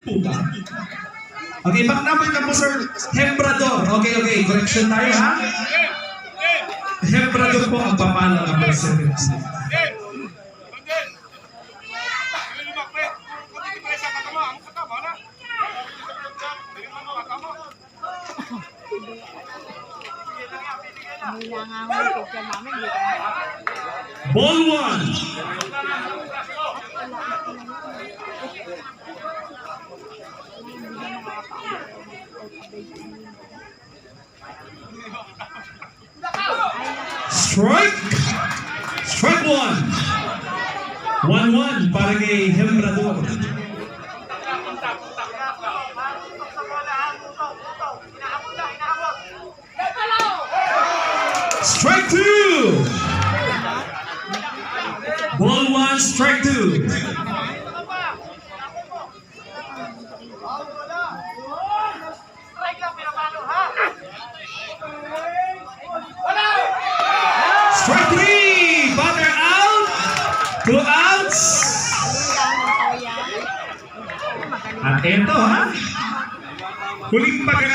Puta. Okay, back number ka po, sir. Hembrador. Okay. Correction tayo, ha? Hembrador po ang papala number 17. Ball 1. Strike 1. 1-1 para kay Hembrador. Strike 2. Ball 1, strike 2. Strike 3. Batter out. 2 outs. At ito, ha? Huling pag